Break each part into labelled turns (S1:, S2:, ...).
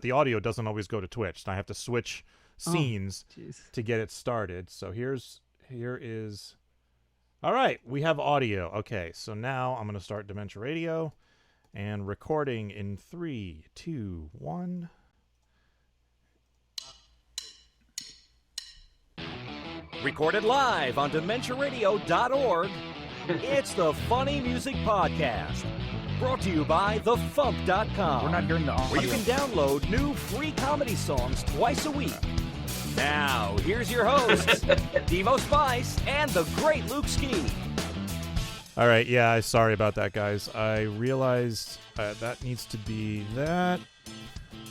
S1: the audio doesn't always go to Twitch. I have to switch scenes to get it started. So here is. All right, we have audio. Okay, so now I'm going to start Dementia Radio and recording in 3, 2, 1.
S2: Recorded live on DementiaRadio.org, it's the Funny Music Podcast. Brought to you by FuMP.com.
S3: We're not hearing the audio.
S2: Where you can download new free comedy songs twice a week. Now, here's your hosts, Devo Spice and the great Luke Ski.
S1: All right, yeah, sorry about that, guys. I realized that needs to be that.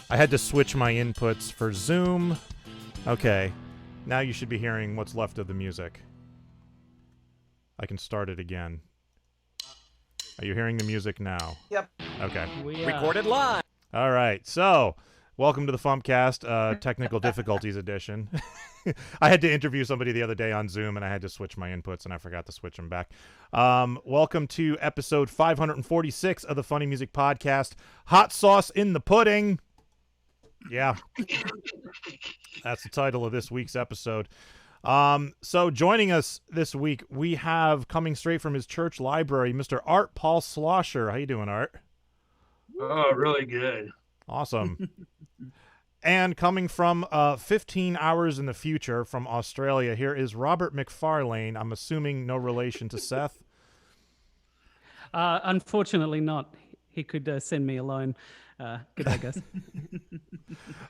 S1: I had to switch my inputs for Zoom. Okay, now you should be hearing what's left of the music. I can start it again. Are you hearing the music now?
S3: Yep.
S1: Okay.
S2: Recorded live.
S1: All right, so welcome to the FuMPCast, Technical Difficulties Edition. I had to interview somebody the other day on Zoom, and I had to switch my inputs, and I forgot to switch them back. Welcome to episode 546 of the Funny Music Podcast, Hot Sauce in the Pudding. Yeah, that's the title of this week's episode. So joining us this week, we have, coming straight from his church library, Mr. Art Paul Schlosser. How you doing, Art?
S4: Oh, really good.
S1: Awesome. And coming from 15 hours in the future from Australia, here is Robert Macfarlane. I'm assuming no relation to Seth.
S5: Unfortunately not. He could send me a loan. Good day, guys.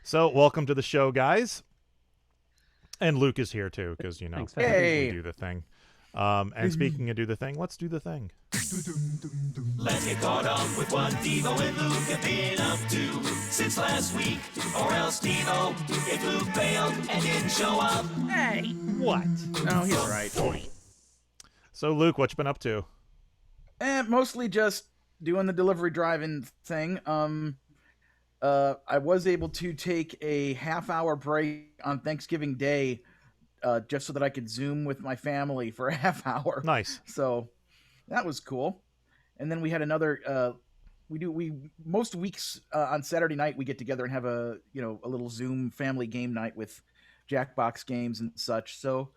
S1: So welcome to the show, guys. And Luke is here too, because, you know, we do the thing. And speaking of do the thing, let's do the thing.
S6: Let's get caught up with what Devo and Luke have been up to since last week. Or else Devo, if Luke failed and didn't show up.
S2: Hey, what?
S3: No, he's right.
S1: So, Luke, what you been up to?
S3: Mostly just doing the delivery driving thing. I was able to take a half-hour break on Thanksgiving Day just so that I could Zoom with my family for a half hour.
S1: Nice.
S3: So that was cool. And then we had another. We most weeks on Saturday night we get together and have a little Zoom family game night with Jackbox games and such. So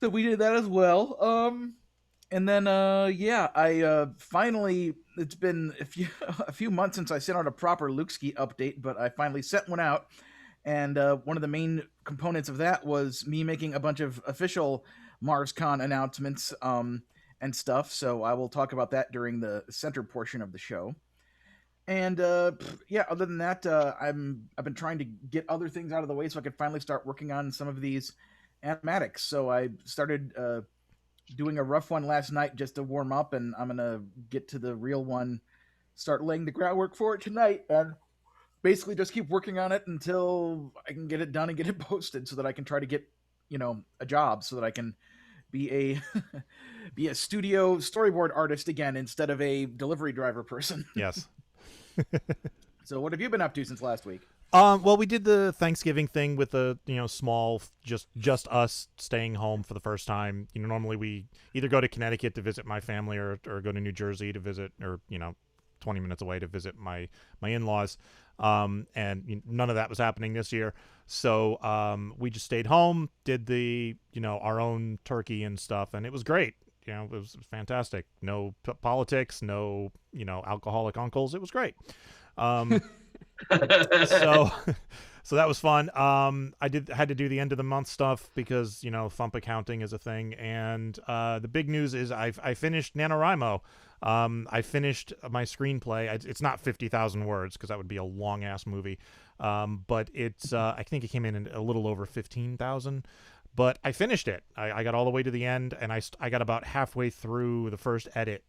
S3: we did that as well. And then I finally, it's been a few months since I sent out a proper Lukeski update, but I finally sent one out. And one of the main components of that was me making a bunch of official MarsCon announcements and stuff. So I will talk about that during the center portion of the show. And other than that, I've been trying to get other things out of the way so I could finally start working on some of these animatics. So I started doing a rough one last night just to warm up, and I'm gonna get to the real one, start laying the groundwork for it tonight, and basically just keep working on it until I can get it done and get it posted so that I can try to get, a job so that I can be a studio storyboard artist again instead of a delivery driver person.
S1: Yes.
S3: So what have you been up to since last week?
S1: Well, we did the Thanksgiving thing with the, small, just us staying home for the first time. Normally we either go to Connecticut to visit my family or go to New Jersey to visit, or, 20 minutes away to visit my in-laws. And none of that was happening this year. So we just stayed home, did the, our own turkey and stuff, and it was great. It was fantastic. No politics, no, alcoholic uncles. It was great. So that was fun. I had to do the end of the month stuff because, FuMP accounting is a thing. And the big news is I finished NaNoWriMo. I finished my screenplay. It's not 50,000 words because that would be a long ass movie. But it's I think it came in a little over 15,000. But I finished it. I got all the way to the end, and I got about halfway through the first edit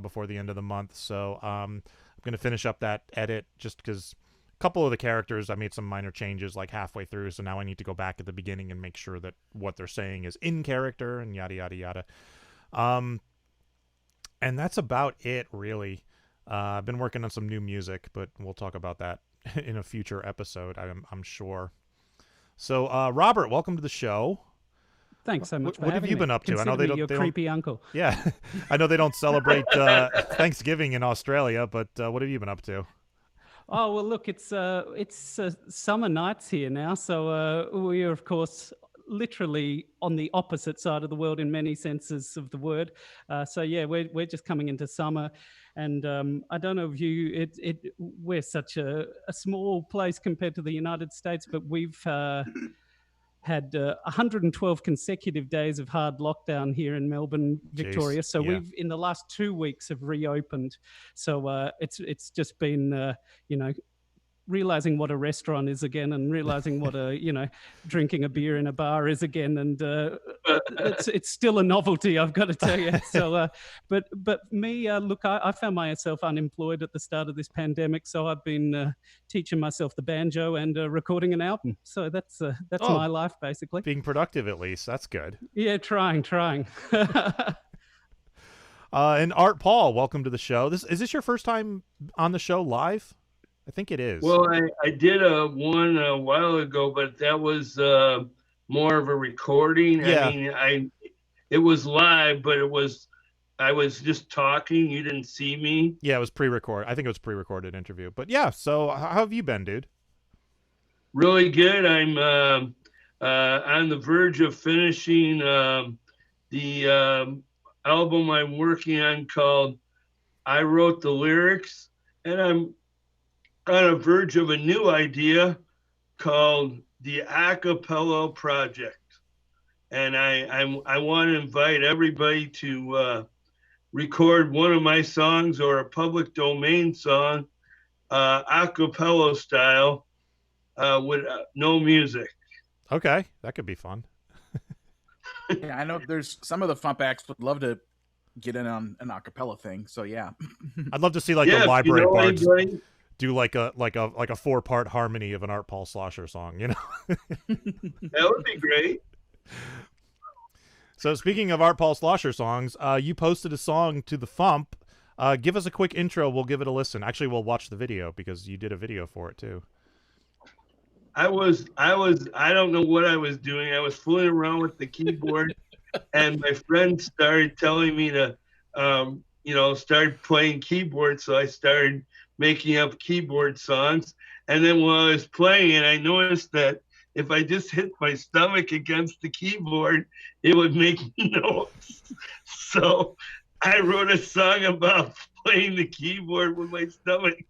S1: before the end of the month. So I'm going to finish up that edit just because a couple of the characters, I made some minor changes like halfway through. So now I need to go back at the beginning and make sure that what they're saying is in character and yada, yada, yada. And that's about it, really. I've been working on some new music, but we'll talk about that in a future episode, I'm sure. So, Robert, welcome to the show.
S5: Thanks so much for
S1: What
S5: having
S1: have you
S5: me.
S1: been up to? I know
S5: Consider me
S1: they
S5: your
S1: don't.
S5: creepy uncle.
S1: Yeah, I know they don't celebrate Thanksgiving in Australia, but what have you been up to?
S5: Oh well, look, it's summer nights here now, so we are of course literally on the opposite side of the world in many senses of the word. So yeah, we're just coming into summer, and I don't know if we're such a small place compared to the United States, but we've had 112 consecutive days of hard lockdown here in Melbourne, Victoria. So
S1: yeah.
S5: we've in the last 2 weeks have reopened. So it's just been realizing what a restaurant is again, and realizing what drinking a beer in a bar is again, and it's still a novelty, I've got to tell you. So but me, look, I found myself unemployed at the start of this pandemic, so I've been teaching myself the banjo and recording an album. So that's my life basically.
S1: Being productive, at least. That's good.
S5: Yeah, trying.
S1: And Art Paul, welcome to the show. Is this your first time on the show live? I think it is.
S4: Well, I did one a while ago, but that was more of a recording.
S1: Yeah.
S4: I mean, it was live, but I was just talking. You didn't see me.
S1: Yeah, it was pre-recorded. I think it was pre-recorded interview. But yeah, so how have you been, dude?
S4: Really good. I'm on the verge of finishing the album I'm working on called I Wrote the Lyrics, and I'm on a verge of a new idea called the Acapella Project. And I want to invite everybody to record one of my songs or a public domain song, acapella style, with no music.
S1: Okay, that could be fun.
S3: Yeah, I know there's some of the FuMP acts would love to get in on an acapella thing. So yeah.
S1: I'd love to see the library bards do like a 4-part harmony of an Art Paul Schlosser song,
S4: That would be great.
S1: So speaking of Art Paul Schlosser songs, you posted a song to the FuMP. Give us a quick intro. We'll give it a listen. Actually, we'll watch the video because you did a video for it too.
S4: I don't know what I was doing. I was fooling around with the keyboard and my friend started telling me to, start playing keyboard. So I started making up keyboard songs. And then while I was playing it, I noticed that if I just hit my stomach against the keyboard, it would make noise. So I wrote a song about playing the keyboard with my stomach.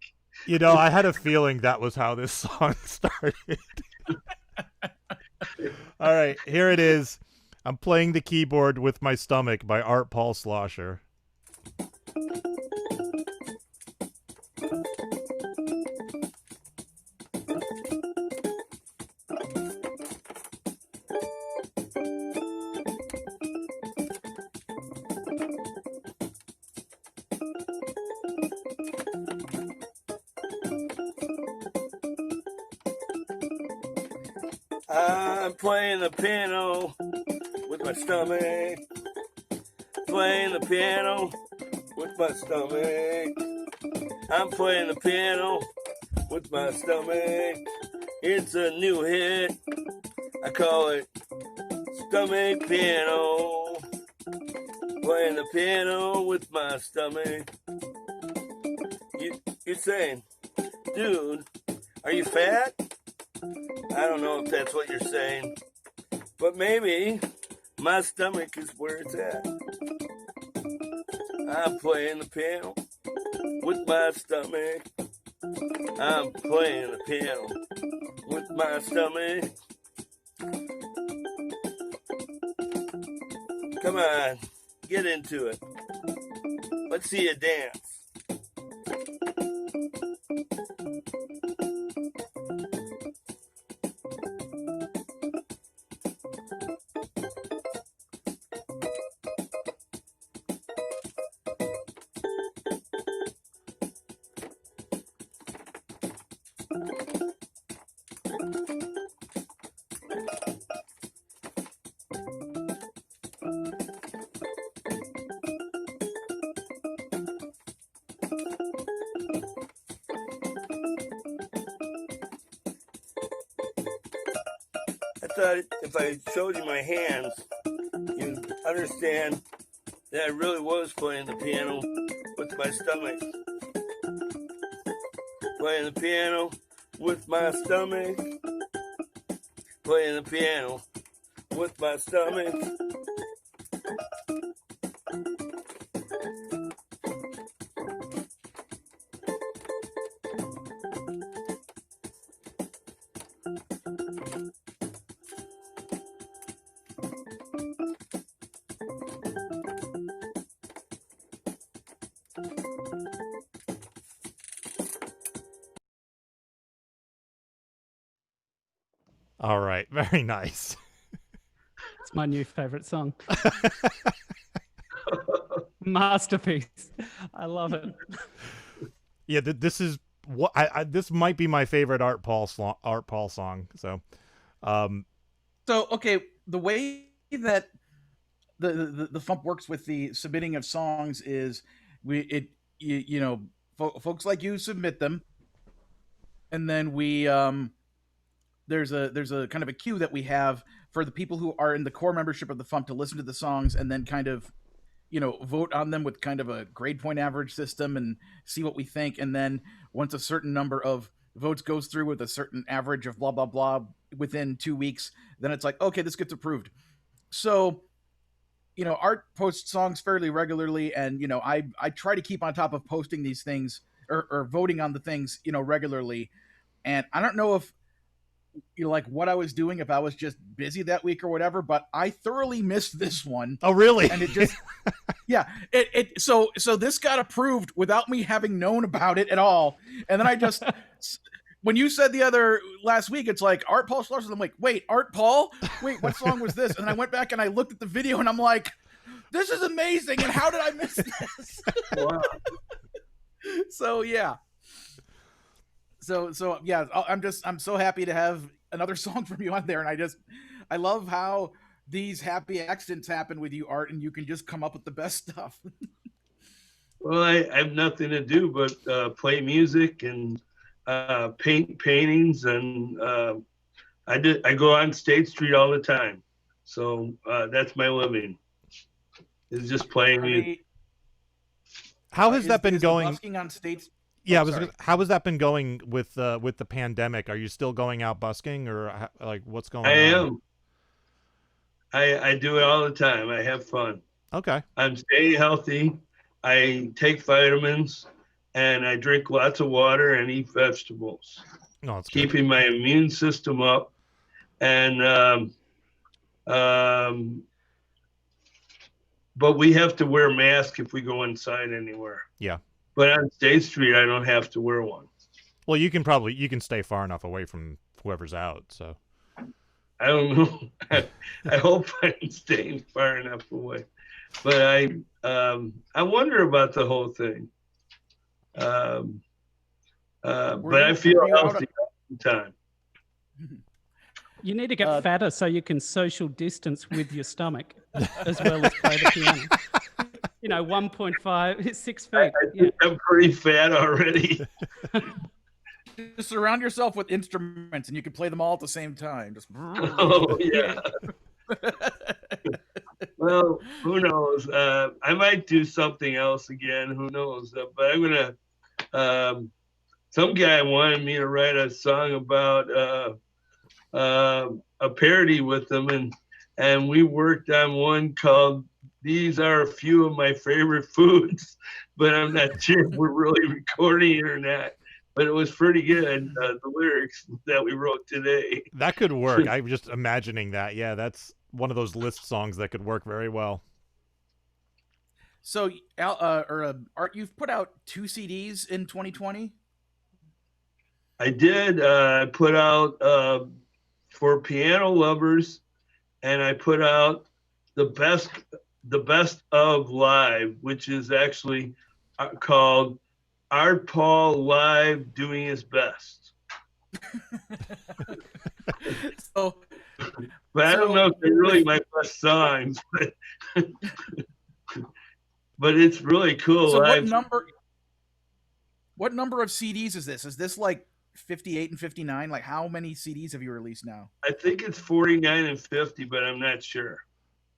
S1: I had a feeling that was how this song started. All right, here it is. I'm playing the keyboard with my stomach by Art Paul Schlosser.
S4: I'm playing the piano with my stomach. Playing the piano with my stomach. I'm playing the piano with my stomach. It's a new hit. I call it Stomach Piano. Playing the piano with my stomach. You're saying, dude, are you fat? I don't know if that's what you're saying, but maybe my stomach is where it's at. I'm playing the piano with my stomach. I'm playing the piano with my stomach. Come on, get into it. Let's see you dance. I thought if I showed you my hands, you'd understand that I really was playing the piano with my stomach. Playing the piano with my stomach. Playing the piano with my stomach.
S1: All right, very nice.
S5: It's my new favorite song. Masterpiece. I love it.
S1: Yeah, this is what this might be my favorite Art Paul song. So,
S3: So okay, the way that the FuMP works with the submitting of songs is folks like you submit them, and then we there's a kind of a queue that we have for the people who are in the core membership of the FuMP to listen to the songs and then kind of vote on them with kind of a grade point average system and see what we think. And then once a certain number of votes goes through with a certain average of blah blah blah within 2 weeks, then it's like, okay, this gets approved. So Art posts songs fairly regularly, and I try to keep on top of posting these things or voting on the things regularly. And I don't know if like what I was doing, if I was just busy that week or whatever, but I thoroughly missed this one.
S1: oh really?
S3: And it just so this got approved without me having known about it at all. And then I just when you said the other last week, it's like Art Paul Schlosser. I'm like, wait, Art Paul? Wait, what song was this? And I went back and I looked at the video and I'm like, this is amazing. And how did I miss this?
S4: Wow.
S3: So yeah. So yeah, I'm so happy to have another song from you on there. And I love how these happy accidents happen with you, Art, and you can just come up with the best stuff.
S4: Well, I have nothing to do but play music and paint paintings, and I go on State Street all the time. So that's my living. Is just playing music.
S1: How has that been going?
S3: Busking on State.
S1: Yeah, how has that been going with the pandemic? Are you still going out busking, or like what's going on?
S4: I am. I do it all the time. I have fun.
S1: Okay.
S4: I'm staying healthy. I take vitamins, and I drink lots of water and eat vegetables.
S1: No, it's
S4: keeping my immune system up, and but we have to wear a mask if we go inside anywhere.
S1: Yeah.
S4: But on State Street, I don't have to wear one.
S1: Well, you can stay far enough away from whoever's out. So
S4: I don't know. I hope I'm staying far enough away. But I wonder about the whole thing. But I feel healthy all the time.
S5: You need to get fatter so you can social distance with your stomach as well as play the piano. 1.5, 6 feet.
S4: I think I'm pretty fat already.
S3: Just surround yourself with instruments and you can play them all at the same time. Just
S4: oh yeah. Well, who knows? I might do something else again. Who knows? But I'm gonna. Some guy wanted me to write a song about a parody with them, and we worked on one called "These Are a Few of My Favorite Foods," but I'm not sure if we're really recording it or not. But it was pretty good, the lyrics that we wrote today.
S1: That could work. I'm just imagining that. Yeah, that's one of those list songs that could work very well.
S3: So, Art, you've put out 2 CDs in 2020?
S4: I did. I put out for piano lovers, and I put out the best of live, which is actually called Art Paul Live Doing His Best. But I don't know if they're really my best songs, but it's really cool.
S3: So what number of CDs is this? Is this like 58 and 59? Like how many CDs have you released now?
S4: I think it's 49 and 50, but I'm not sure.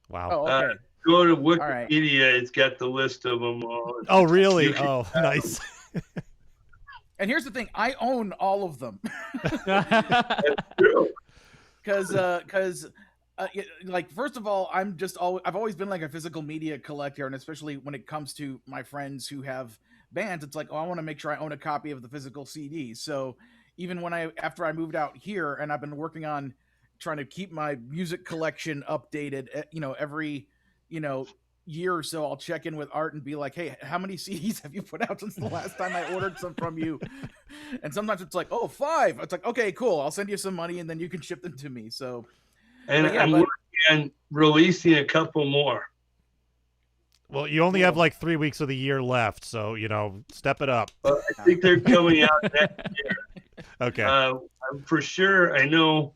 S1: Wow.
S3: Oh, okay.
S4: Go to Wikipedia. Right. It's got the list of them all.
S1: Oh, really? Oh, nice.
S3: And here's the thing: I own all of them.
S4: True.
S3: Because like, first of all, I've always been like a physical media collector, and especially when it comes to my friends who have bands, it's like, oh, I want to make sure I own a copy of the physical CD. So even after I moved out here, and I've been working on trying to keep my music collection updated, every year or so, I'll check in with Art and be like, hey, how many CDs have you put out since the last time I ordered some from you? And sometimes it's like, oh, 5. It's like, okay, cool, I'll send you some money and then you can ship them to me. So
S4: And I'm working on releasing a couple more.
S1: Well, you only have like 3 weeks of the year left, so step it up.
S4: I think they're coming out next year.
S1: Okay.
S4: For sure, I know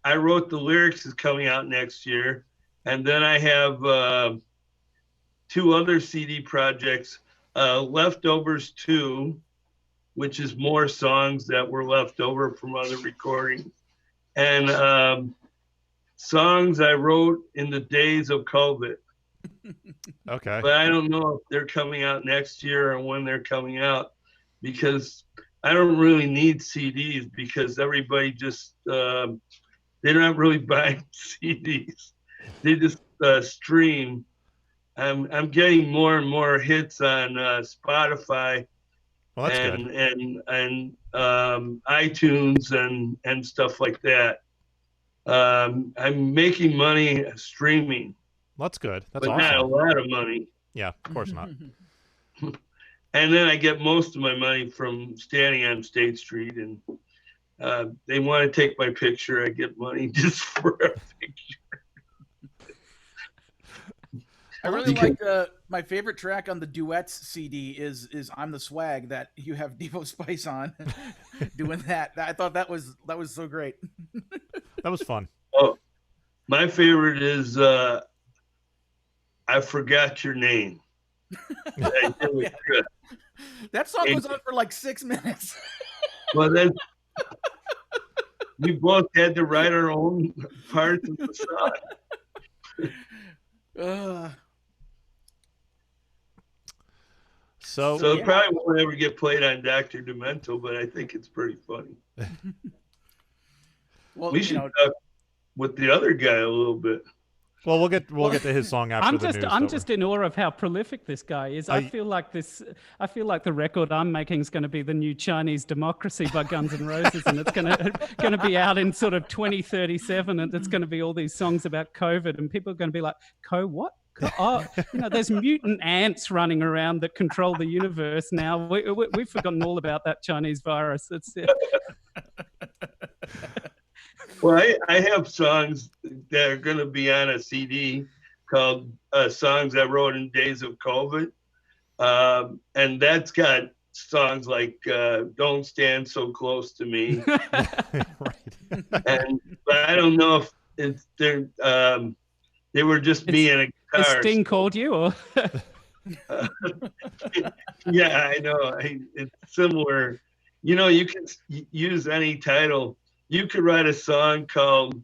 S4: I Wrote the Lyrics is coming out next year. And then I have 2 other CD projects, Leftovers 2, which is more songs that were left over from other recordings, and songs I wrote in the days of COVID.
S1: Okay.
S4: But I don't know if they're coming out next year or when they're coming out, because I don't really need CDs, because everybody just, they're not really buying CDs. They just stream. I'm getting more and more hits on Spotify,
S1: Well, that's
S4: and
S1: good.
S4: and iTunes and stuff like that. I'm making money streaming,
S1: That's good. That's
S4: but
S1: awesome.
S4: not a lot of money.
S1: Yeah, of course not.
S4: And then I get most of my money from standing on State Street, and they want to take my picture. I get money just for a picture.
S3: I really like my favorite track on the duets CD is "I'm the Swag" that you have Devo Spice on doing that. I thought that was so great.
S1: That was fun.
S4: Oh, my favorite is "I Forgot Your Name."
S3: That song goes on for like 6 minutes.
S4: Well, then we both had to write our own parts of the song. So it probably won't ever get played on Dr. Demento, but I think it's pretty funny.
S3: Well,
S4: we should talk with the other guy a little bit.
S1: Well, we'll get to his song after the news.
S5: I'm just in awe of how prolific this guy is. I feel like the record I'm making is going to be the new Chinese Democracy by Guns N' Roses, and it's going to be out in sort of 2037, and it's going to be all these songs about COVID, and people are going to be like, what? Oh, there's mutant ants running around that control the universe now. We've forgotten all about that Chinese virus. It's
S4: Well, I have songs that are going to be on a CD called Songs I Wrote in Days of COVID. And that's got songs like Don't Stand So Close to Me.
S1: Right.
S4: But I don't know if they were just me and a guitar.
S5: Has Sting called you? Or?
S4: Yeah, I know. It's similar. You can use any title. You could write a song called,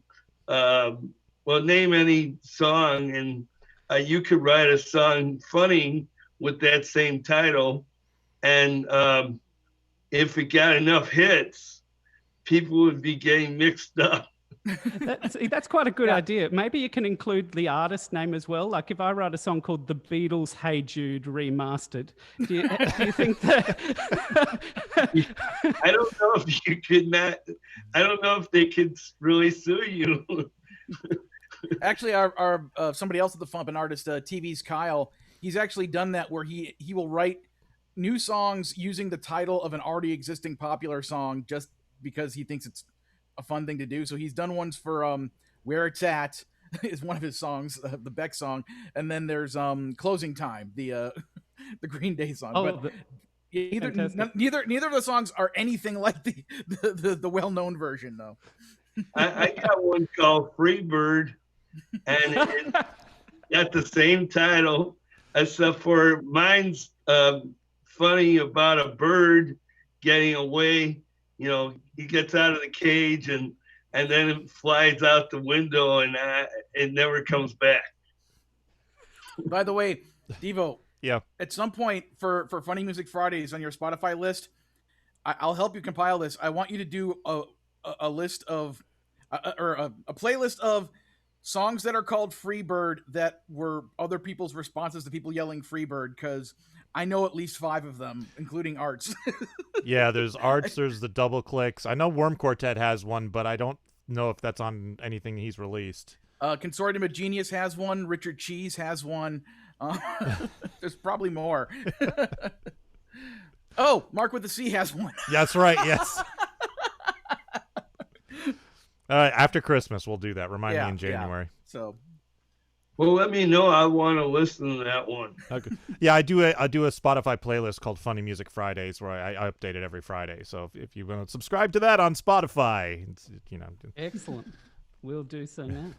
S4: name any song, and you could write a song funny with that same title. And if it got enough hits, people would be getting mixed up.
S5: That's quite a good idea. Maybe you can include the artist name as well. Like if I write a song called The Beatles' Hey Jude Remastered, do you think that...
S4: I don't know if you could not... I don't know if they could really sue you.
S3: Actually, our somebody else at the FuMP, an artist, TV's Kyle, he's actually done that where he will write new songs using the title of an already existing popular song just because he thinks it's a fun thing to do. So he's done ones for Where It's At is one of his songs, the Beck song, and then there's Closing Time, the Green Day song.
S5: Oh,
S3: but neither of the songs are anything like the well-known version, though.
S4: I got one called Free Bird, and it got the same title, except for mine's funny about a bird getting away. He gets out of the cage and then it flies out the window and it never comes back.
S3: By the way, Devo,
S1: yeah.
S3: At some point for Funny Music Fridays on your Spotify list, I'll help you compile this. I want you to do a list of or a playlist of songs that are called Freebird that were other people's responses to people yelling Freebird, because I know at least 5 of them, including Arts.
S1: Yeah, there's Arts, there's the Double Clicks. I know Worm Quartet has one, but I don't know if that's on anything he's released.
S3: Consortium of Genius has one. Richard Cheese has one. There's probably more. Oh, Mark with the C has one.
S1: That's right, yes. After Christmas, we'll do that. Remind me in January.
S3: Yeah. So,
S4: Well, let me know. I want to listen to that one.
S1: Okay. Yeah, I do a Spotify playlist called Funny Music Fridays where I update it every Friday. So if you want to subscribe to that on Spotify, you know.
S5: Excellent. We'll do so now.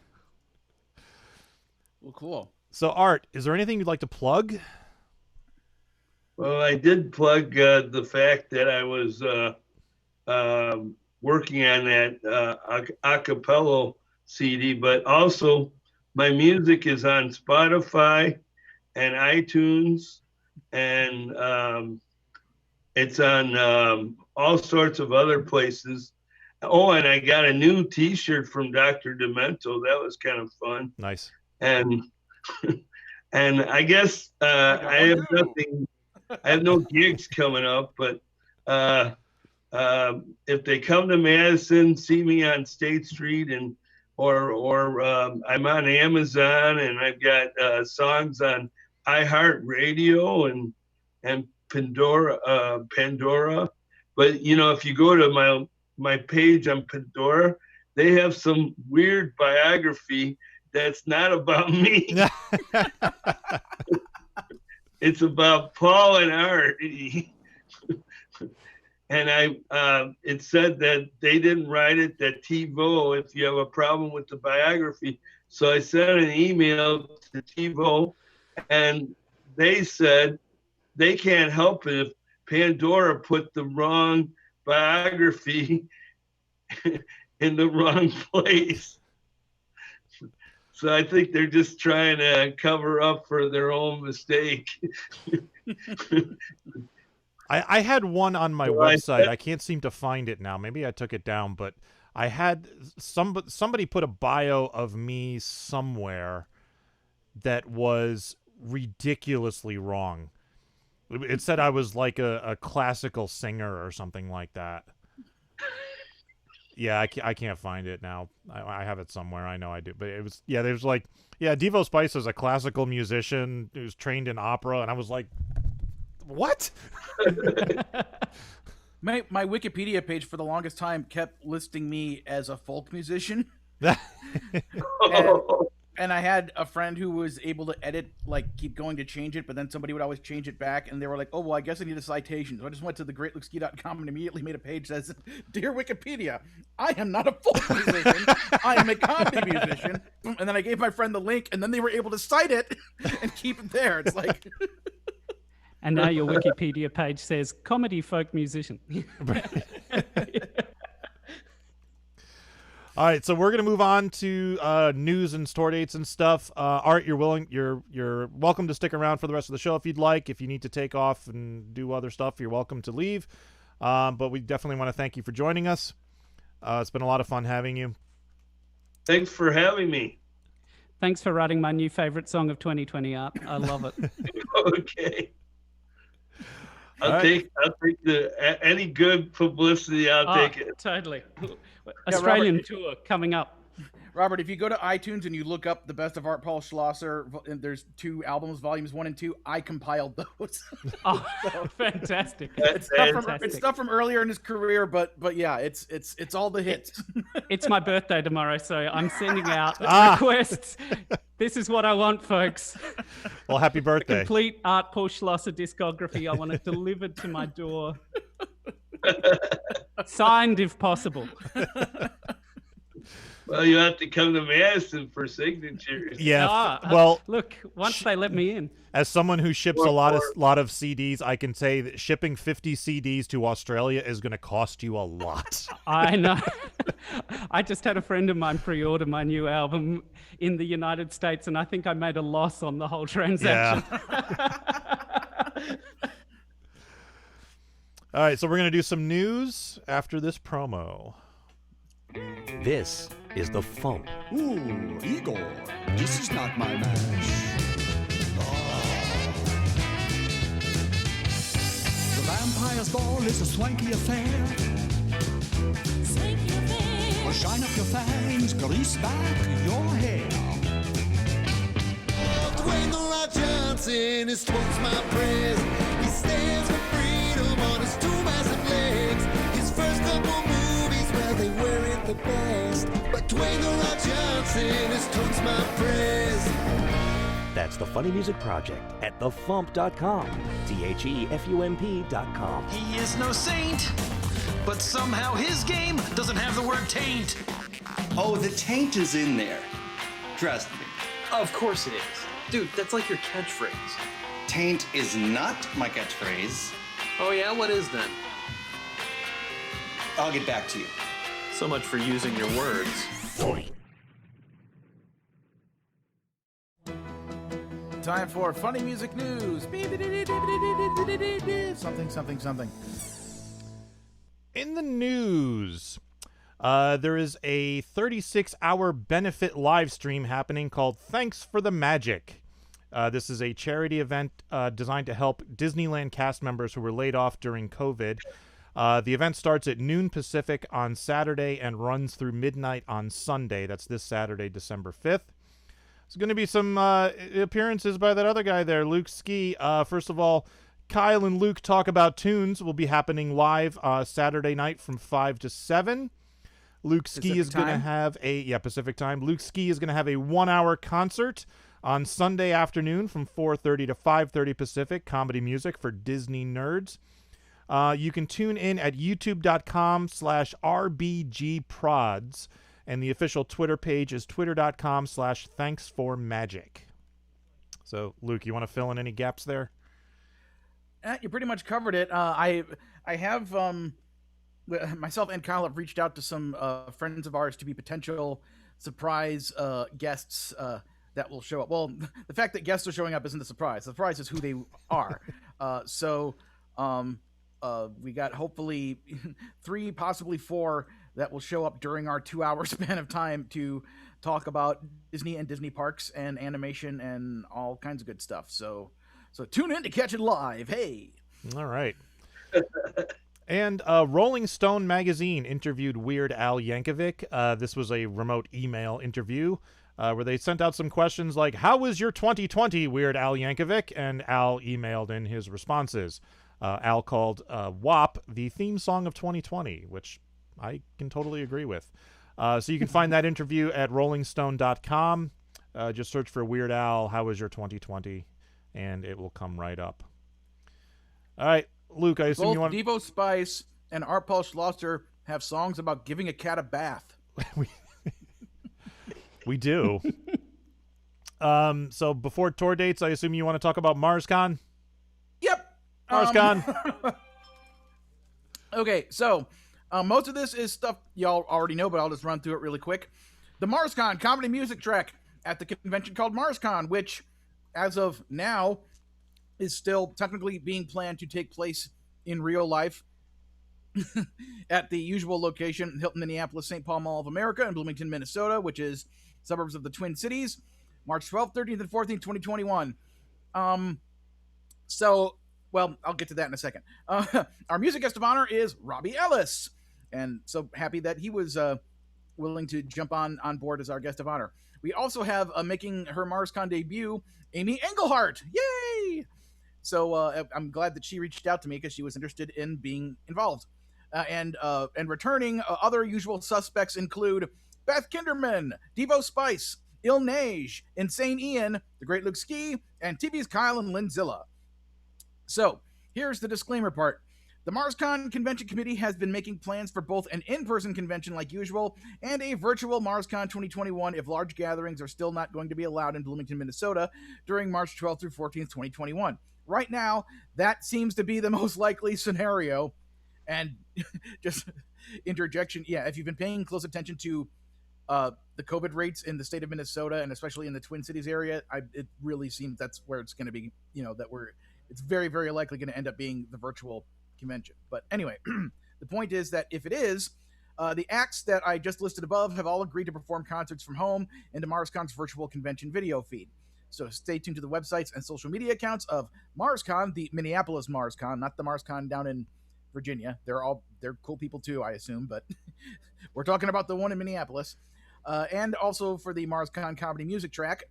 S3: well, cool.
S1: So, Art, is there anything you'd like to plug?
S4: Well, I did plug the fact that I was working on that acapella CD, but also my music is on Spotify and iTunes, and it's on all sorts of other places. Oh, and I got a new T-shirt from Dr. Demento. That was kind of fun.
S1: Nice.
S4: And and I guess I have nothing. I have no gigs coming up, but if they come to Madison, see me on State Street, and or I'm on Amazon, and I've got songs on iHeartRadio and Pandora. But you know, if you go to my page on Pandora, they have some weird biography that's not about me. It's about Paul and Art. And it said that they didn't write it, that TiVo, if you have a problem with the biography. So I sent an email to TiVo, and they said they can't help it if Pandora put the wrong biography in the wrong place. So I think they're just trying to cover up for their own mistake.
S1: I had one on my website. I can't seem to find it now. Maybe I took it down, but I had somebody put a bio of me somewhere that was ridiculously wrong. It said I was like a classical singer or something like that. Yeah, I can't find it now. I have it somewhere. I know I do. But it was, yeah, there's like, yeah, Devo Spice is a classical musician who's trained in opera. And I was like, what?
S3: My Wikipedia page for the longest time kept listing me as a folk musician. And I had a friend who was able to edit, like, keep going to change it, but then somebody would always change it back, and they were like, oh, well, I guess I need a citation. So I just went to thegreatlukeski.com and immediately made a page that says, Dear Wikipedia, I am not a folk musician. I am a comedy musician. And then I gave my friend the link, and then they were able to cite it and keep it there. It's like...
S5: And now your Wikipedia page says, comedy folk musician.
S1: All right, so we're gonna move on to news and store dates and stuff. Art, you're welcome to stick around for the rest of the show if you'd like. If you need to take off and do other stuff, you're welcome to leave. But we definitely want to thank you for joining us. It's been a lot of fun having you.
S4: Thanks for having me.
S5: Thanks for writing my new favorite song of 2020, Art. I love it.
S4: Okay. I'll take any good publicity. I'll take it.
S5: Totally. Australian
S3: Robert,
S5: tour coming up.
S3: Robert, if you go to iTunes and you look up the best of Art Paul Schlosser, and there's 2 albums, volumes 1 and 2. I compiled those.
S5: Oh, fantastic!
S3: It's stuff from earlier in his career, but yeah, it's all the hits.
S5: It's my birthday tomorrow, so I'm sending out requests. This is what I want, folks.
S1: Well, happy birthday!
S5: Complete Art Paul Schlosser discography. I want it delivered to my door. Signed, if possible.
S4: Well, you have to come to Madison for signatures.
S1: Yeah. Well,
S5: look, once they let me in.
S1: As someone who ships a lot of CDs, I can say that shipping 50 CDs to Australia is going to cost you a lot.
S5: I know. I just had a friend of mine pre-order my new album in the United States, and I think I made a loss on the whole transaction.
S1: Yeah. All right, so we're going to do some news after this promo.
S2: This is the FuMP.
S7: Ooh, Igor, this is not my match. The Vampire's Ball is a swanky affair. Well, shine up your fangs, grease back your hair.
S8: Dwayne "The Rock" Johnson is twice my praise. He stands for freedom on his two massive legs. His first couple movies, well, they weren't the best. But Dwayne "The Rock" Johnson is twice my praise.
S2: That's the Funny Music Project at thefump.com. TheFUMP.com.
S9: He is no saint, but somehow his game doesn't have the word taint.
S10: Oh, the taint is in there. Trust me.
S9: Of course it is. Dude, that's like your catchphrase.
S10: Taint is not my catchphrase.
S9: Oh yeah, what is then?
S10: I'll get back to you.
S9: So much for using your words.
S3: Time for funny music news. Something, something, something.
S1: In the news, there is a 36-hour benefit live stream happening called Thanks for the Magic. This is a charity event designed to help Disneyland cast members who were laid off during COVID. The event starts at noon Pacific on Saturday and runs through midnight on Sunday. That's this Saturday, December 5th. There's going to be some appearances by that other guy there, Luke Ski. First of all, Kyle and Luke Talk About Tunes will be happening live Saturday night from 5 to 7. Luke Ski is going to have Pacific time. Luke Ski is going to have a 1-hour concert on Sunday afternoon from 4:30 to 5:30 Pacific, comedy music for Disney nerds. You can tune in at youtube.com/RBGprods, and the official Twitter page is twitter.com/thanksformagic. So, Luke, you want to fill in any gaps there?
S3: You pretty much covered it. I have myself and Kyle have reached out to some friends of ours to be potential surprise guests that will show up. Well, the fact that guests are showing up isn't a surprise. The surprise is who they are. We got hopefully 3, possibly 4 that will show up during our 2-hour span of time to talk about Disney and Disney parks and animation and all kinds of good stuff. So tune in to catch it live. Hey.
S1: All right. And Rolling Stone magazine interviewed Weird Al Yankovic. This was a remote email interview where they sent out some questions like, "How was your 2020, Weird Al Yankovic?" And Al emailed in his responses. Al called WAP the theme song of 2020, which I can totally agree with. So you can find that interview at rollingstone.com. Just search for Weird Al, "How was your 2020?" and it will come right up. All right, Luke, I assume
S3: Both
S1: you want...
S3: Devo Spice and Art Paul Schlosser have songs about giving a cat a bath.
S1: We do. So before tour dates, I assume you want to talk about MarsCon?
S3: Yep.
S1: MarsCon.
S3: Okay, so most of this is stuff y'all already know, but I'll just run through it really quick. The MarsCon comedy music track at the convention called MarsCon, which, as of now, is still technically being planned to take place in real life at the usual location, Hilton Minneapolis St. Paul Mall of America in Bloomington, Minnesota, which is suburbs of the Twin Cities, March 12th, 13th, and 14th, 2021. Well, I'll get to that in a second. Our music guest of honor is Robbie Ellis, and so happy that he was willing to jump on board as our guest of honor. We also have making her MarsCon debut, Amy Engelhart. Yay! So I'm glad that she reached out to me because she was interested in being involved. And returning other usual suspects include Beth Kinderman, Devo Spice, Il Neige, Insane Ian, The Great Luke Ski, and TV's Kyle and Linzilla. So here's the disclaimer part. The MarsCon Convention Committee has been making plans for both an in-person convention like usual and a virtual MarsCon 2021 if large gatherings are still not going to be allowed in Bloomington, Minnesota during March 12th through 14th, 2021. Right now, that seems to be the most likely scenario. And just interjection, if you've been paying close attention to the COVID rates in the state of Minnesota and especially in the Twin Cities area, it really seems that's where it's going to be, it's very, very likely going to end up being the virtual convention. But anyway, the point is that if it is, the acts that I just listed above have all agreed to perform concerts from home into MarsCon's virtual convention video feed. So stay tuned to the websites and social media accounts of MarsCon, the Minneapolis MarsCon, not the MarsCon down in Virginia. They're cool people too, I assume, but we're talking about the one in Minneapolis. And also for the MarsCon comedy music track,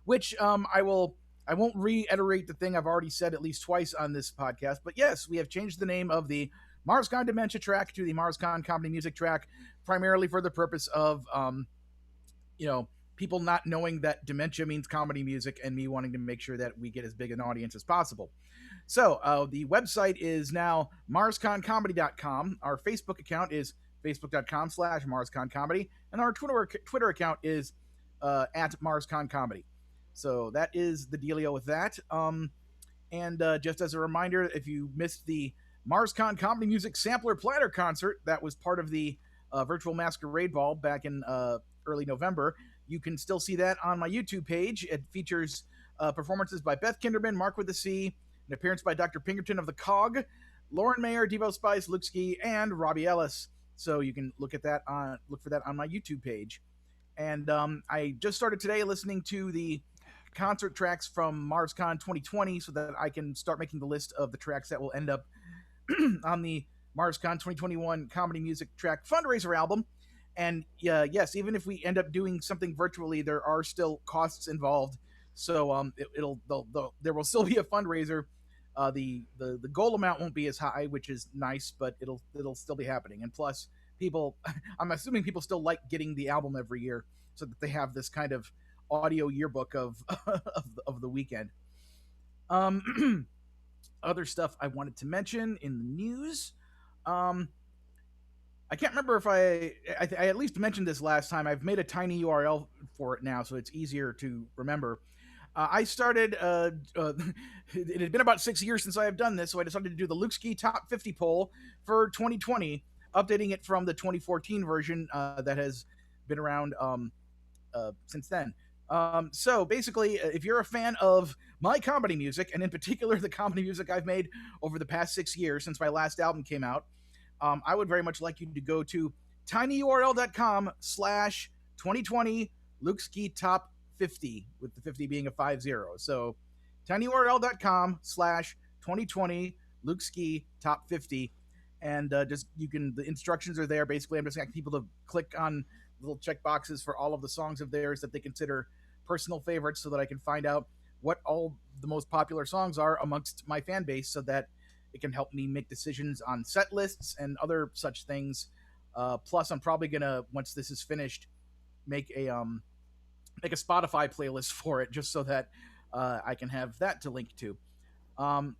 S3: which I won't reiterate the thing I've already said at least twice on this podcast, but yes, we have changed the name of the MarsCon Dementia track to the MarsCon comedy music track, primarily for the purpose of, people not knowing that dementia means comedy music and me wanting to make sure that we get as big an audience as possible. So the website is now marsconcomedy.com. Our Facebook account is facebook.com/marsconcomedy. And our Twitter account is at marsconcomedy. So that is the dealio with that. And just as a reminder, if you missed the MarsCon Comedy Music Sampler Platter concert that was part of the virtual Masquerade Ball back in early November, you can still see that on my YouTube page. It features performances by Beth Kinderman, Mark with a C, an appearance by Dr. Pinkerton of the Cog, Lauren Mayer, Devo Spice, Luke Ski, and Robbie Ellis. So you can look for that on my YouTube page. And I just started today listening to the concert tracks from MarsCon 2020 so that I can start making the list of the tracks that will end up on the MarsCon 2021 comedy music track fundraiser album. And yes, even if we end up doing something virtually, there are still costs involved. So there will still be a fundraiser. The goal amount won't be as high, which is nice, but it'll still be happening. And plus, I'm assuming people still like getting the album every year, so that they have this kind of audio yearbook of the weekend. Other stuff I wanted to mention in the news. I can't remember if I at least mentioned this last time. I've made a tiny URL for it now, so it's easier to remember. I started, it had been about 6 years since I have done this, so I decided to do the Luke Ski Top 50 poll for 2020, updating it from the 2014 version that has been around since then. So basically, if you're a fan of my comedy music, and in particular the comedy music I've made over the past 6 years since my last album came out, I would very much like you to go to tinyurl.com/2020 Luke Ski Top 50, with the 50 being a 50. So tinyurl.com/2020 Luke Ski Top 50. And the instructions are there. Basically, I'm just asking people to click on little check boxes for all of the songs of theirs that they consider personal favorites, so that I can find out what all the most popular songs are amongst my fan base, so that it can help me make decisions on set lists and other such things. Plus, I'm probably gonna, once this is finished, make a Spotify playlist for it, just so that I can have that to link to.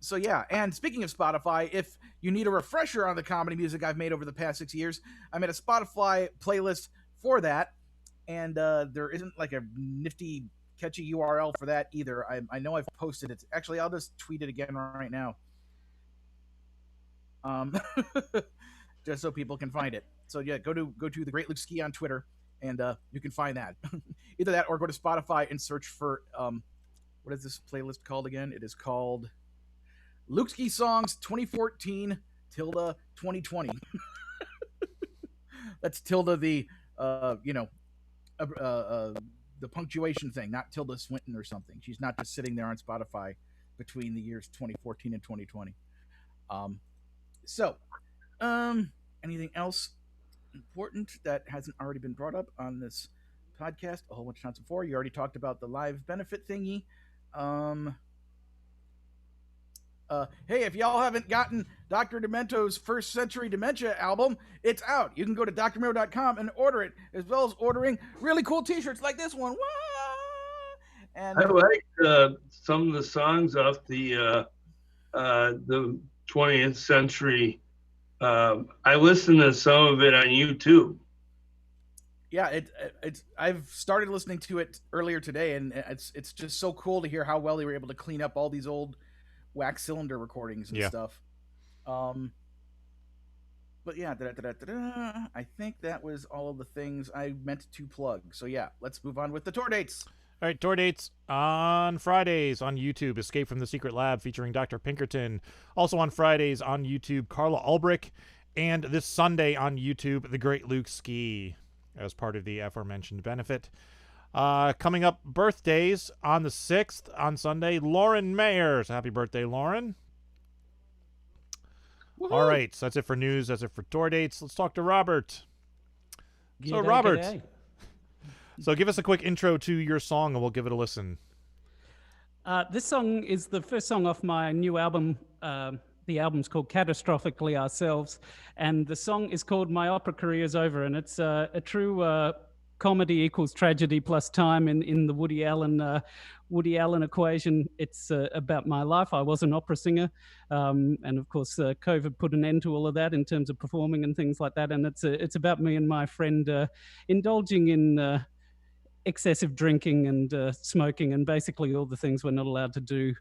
S3: So yeah, and speaking of Spotify, if you need a refresher on the comedy music I've made over the past 6 years, I made a Spotify playlist for that, and there isn't like a nifty, catchy URL for that either. I know I've posted it. Actually, I'll just tweet it again right now. Just so people can find it. So yeah, go to the Great Luke Ski on Twitter, and you can find that. Either that, or go to Spotify and search for what is this playlist called again? It is called Luke Ski Songs 2014 tilde 2020. That's tilde the punctuation thing, not Tilda Swinton or something. She's not just sitting there on Spotify between the years 2014 and 2020. So, anything else important that hasn't already been brought up on this podcast a whole bunch of times before? You already talked about the live benefit thingy. Hey, if y'all haven't gotten Dr. Demento's First Century Dementia album, it's out. You can go to drmemo.com and order it, as well as ordering really cool t-shirts like this one. And
S4: I like some of the songs off the 20th century. I listened to some of it on YouTube.
S3: Yeah, I've started listening to it earlier today, and it's just so cool to hear how well they were able to clean up all these old wax cylinder recordings and stuff. But yeah, I think that was all of the things I meant to plug. So yeah, let's move on with the tour dates.
S1: All right, tour dates on Fridays on YouTube, Escape from the Secret Lab featuring Dr. Pinkerton. Also on Fridays on YouTube, Carla Ulbrich. And this Sunday on YouTube, The Great Luke Ski, as part of the aforementioned benefit. Coming up, birthdays on the 6th on Sunday, Lauren Mayers. Happy birthday, Lauren. Woo-hoo. All right, so that's it for news. That's it for tour dates. Let's talk to Robert. So, Robert, so give us a quick intro to your song, and we'll give it a listen.
S5: This song is the first song off my new album. The album's called Catastrophically Ourselves, and the song is called My Opera Career's Over, and it's a true comedy equals tragedy plus time in the Woody Allen equation. It's about my life. I was an opera singer, and of course COVID put an end to all of that in terms of performing and things like that, and it's about me and my friend indulging in excessive drinking and smoking and basically all the things we're not allowed to do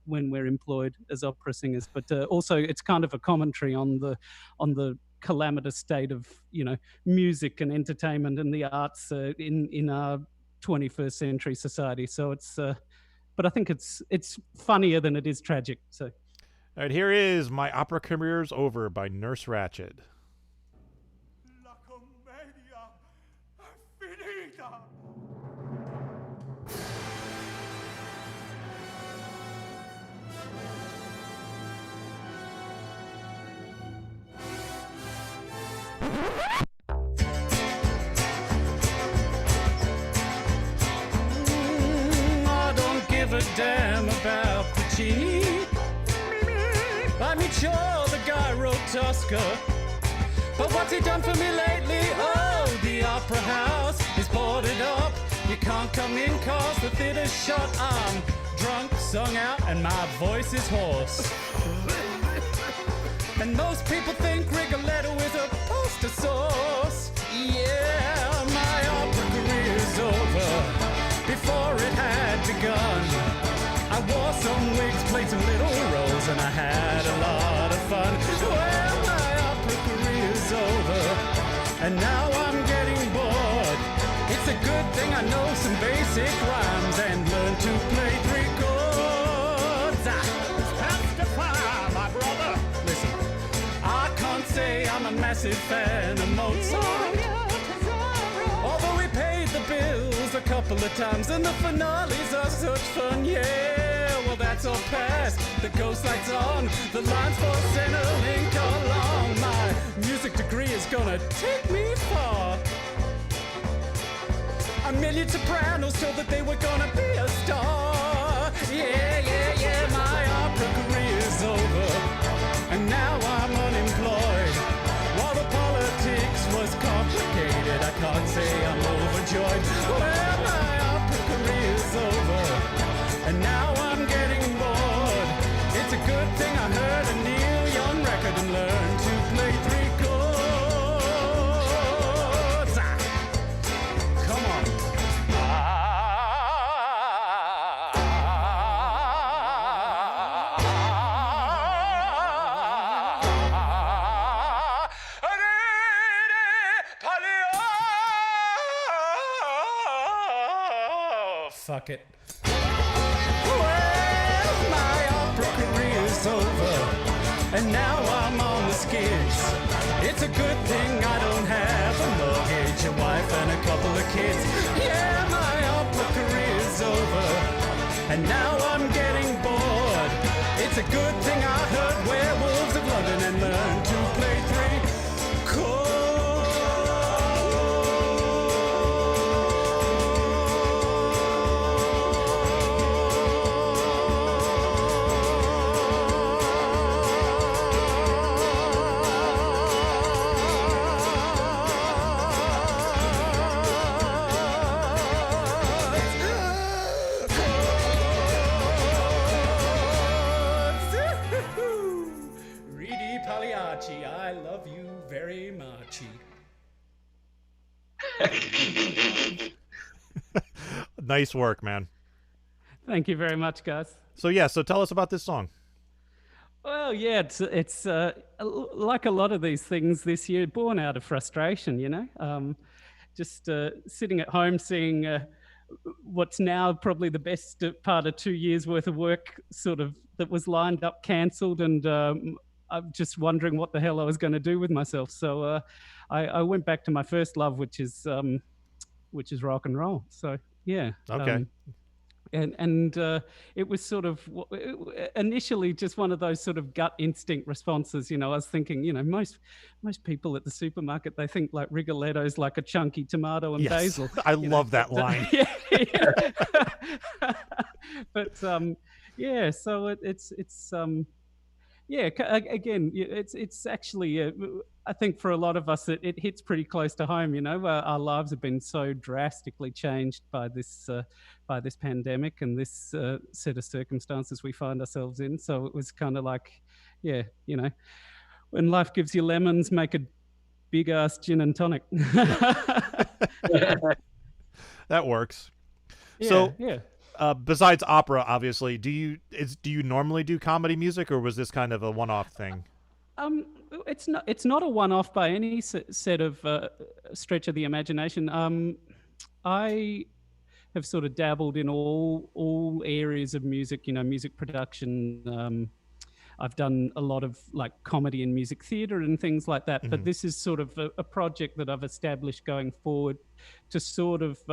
S5: when we're employed as opera singers. But also it's kind of a commentary on the calamitous state of, music and entertainment and the arts in our 21st century society. So it's but I think it's funnier than it is tragic. So
S1: all right, here is My Opera Career's Over by Nurserached.
S6: La commedia è finita.
S11: I don't give a damn about Puccini. I mean, sure, the guy wrote Tosca, but what's he done for me lately? Oh, the opera house is boarded up. You can't come in cause the theater's shut. I'm drunk, sung out, and my voice is hoarse. And most people think Rigoletto is a poster sauce. Yeah, my opera career's over before it had begun. I wore some wigs, played some little roles, and I had a lot of fun. Well, my opera career's over, and now I'm getting bored. It's a good thing I know some basic rhymes and learn to play 3 chords. It's past the fire, my brother. Listen, I can't say I'm a massive fan of Mozart, although we paid the bills a couple of times, and the finales are such fun. Yeah, well that's all past. The ghost lights on, the lines for Centerlink are long. My music degree is gonna take me far. A million sopranos told that they were gonna be a star. Yeah, my opera career's over, and now I'm unemployed. While the politics was complicated, I can't say I'm overjoyed. Well, my opera career's over, and now I'm getting bored. It's a good thing I heard a Neil Young record and learned to play 3 chords. Come on. Fuck it. Well, my opera career's over, and now I'm on the skids. It's a good thing I don't have a mortgage, a wife, and a couple of kids. Yeah, my opera career's over, and now I'm getting bored. It's a good thing I heard Werewolves of London and learned to play 3 chords. I love you very much.
S1: Nice work, man.
S5: Thank you very much, guys.
S1: So tell us about this song.
S5: Well, yeah, it's like a lot of these things this year, born out of frustration, just sitting at home seeing what's now probably the best part of 2 years worth of work sort of that was lined up cancelled, and I'm just wondering what the hell I was going to do with myself. So I went back to my first love, which is rock and roll. So yeah.
S1: Okay.
S5: And it was sort of initially just one of those sort of gut instinct responses. I was thinking, most people at the supermarket, they think like Rigoletto's like a chunky tomato and basil.
S1: I love that line.
S5: But yeah, so again, it's actually I think for a lot of us it hits pretty close to home. Our lives have been so drastically changed by this pandemic and this set of circumstances we find ourselves in. So it was kind of like, when life gives you lemons, make a big ass gin and tonic.
S1: That works.
S5: Yeah,
S1: so
S5: yeah.
S1: Besides opera, obviously, do you normally do comedy music, or was this kind of a one-off thing?
S5: It's not a one-off by any set of stretch of the imagination. I have sort of dabbled in all areas of music, music production. I've done a lot of like comedy and music theater and things like that. But this is sort of a project that I've established going forward to sort of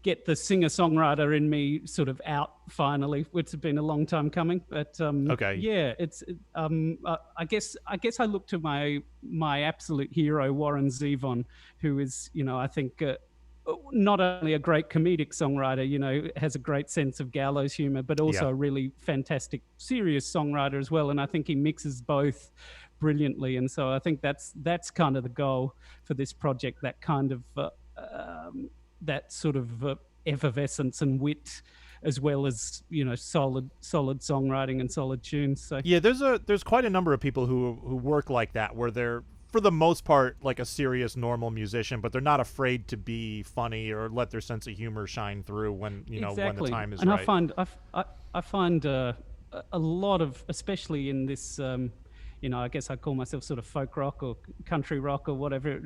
S5: get the singer-songwriter in me sort of out finally, which has been a long time coming. But yeah, it's I guess I look to my absolute hero, Warren Zevon, who is, I think not only a great comedic songwriter, has a great sense of gallows humor, but also a really fantastic serious songwriter as well. And I think he mixes both brilliantly. And so I think that's kind of the goal for this project, that kind of that sort of effervescence and wit, as well as solid songwriting and solid tunes. So
S1: yeah, there's quite a number of people who work like that, where they're for the most part like a serious normal musician, but they're not afraid to be funny or let their sense of humor shine through when when the time is
S5: and
S1: right.
S5: I find a lot of, especially in this I guess I call myself sort of folk rock or country rock or whatever.